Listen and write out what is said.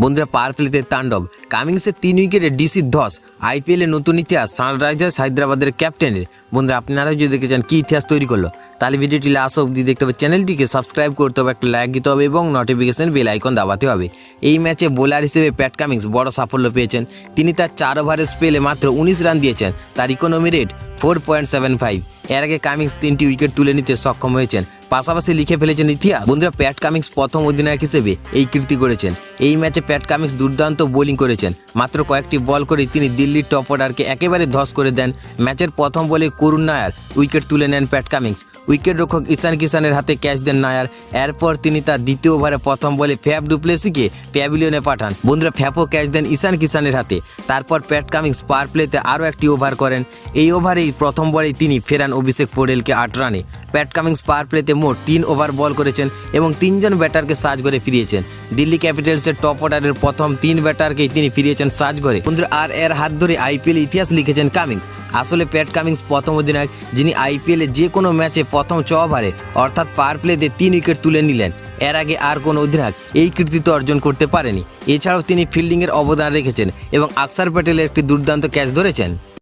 বন্ধুরা পাওয়ার প্লেতে তাণ্ডব, কামিংসের 3 উইকেটে ডিসির ধস, আইপিএলে নতুন ইতিহাস সানরাইজার্স হায়দ্রাবাদের ক্যাপ্টেনের। বন্ধুরা আপনারা যদি দেখতে চান কি ইতিহাস তৈরি করলো, তাহলে ভিডিওটি লাস্ট অবধি দেখতে হবে। চ্যানেলটিকে সাবস্ক্রাইব করতে হবে, একটা লাইক দিতে হবে এবং নোটিফিকেশন বেল আইকন দাবাতে হবে। এই ম্যাচে বোলার হিসেবে প্যাট কামিংস বড় সাফল্য পেয়েছেন। তিনি তার 4 ওভারের স্পেলে মাত্র 19 রান দিয়েছেন। তার ইকোনমি রেট 4.75। এর আগে কামিংস 3টি উইকেট তুলে নিতে সক্ষম হয়েছেন, পাশাপাশি লিখে ফেলেছেন ইতিহাস। বন্ধুরা প্যাট কামিংস প্রথম অধিনায়ক হিসেবে এই কীর্তি করেছেন। এই ম্যাচে প্যাট কামিংস দুর্দান্ত বোলিং করেছেন। মাত্র কয়েকটি বল করে তিনি দিল্লির টপ অর্ডারকে একেবারে ধস করে দেন। ম্যাচের প্রথম বলে করুণ নায়ার উইকেট তুলে নেন প্যাট কামিংস। উইকেট রক্ষক ঈশান কিষানের হাতে ক্যাচ দেন নায়ার। এরপর তিনি তার দ্বিতীয় ওভারে প্রথম বলে ফ্যাব ডুপ্লেসিকে প্যাভিলিয়নে পাঠান। বন্ধুরা ফ্যাপও ক্যাচ দেন ঈশান কিষানের হাতে। তারপর প্যাট কামিংস পাওয়ার প্লেতে আরও একটি ওভার করেন। এই ওভারেই প্রথম বলেই তিনি ফেরান অভিষেক পোড়েলকে 8 রানে। প্যাট কামিংস পাওয়ার প্লেতে মোট 3 ওভার বল করেছেন এবং 3 জন ব্যাটারকে সাজ করে ফিরিয়েছেন। দিল্লি ক্যাপিটালসের টপ অর্ডারের প্রথম 3 ব্যাটারকেই তিনি ফিরিয়েছেন সাজ করে। বন্ধুরা আর এর হাত ধরে আইপিএল ইতিহাস লিখেছেন কামিংস। আসলে প্যাট কামিংস প্রথম অধিনায়ক যিনি আইপিএলে যে কোনো ম্যাচে প্রথম 6 ওভারে অর্থাৎ পাওয়ার প্লেতে 3 উইকেট তুলে নিলেন। এর আগে আর কোনো অধিনায়ক এই কৃতিত্ব অর্জন করতে পারেনি। এছাড়াও তিনি ফিল্ডিংয়ের অবদান রেখেছেন এবং আকসার প্যাটেলের একটি দুর্দান্ত ক্যাচ ধরেছেন।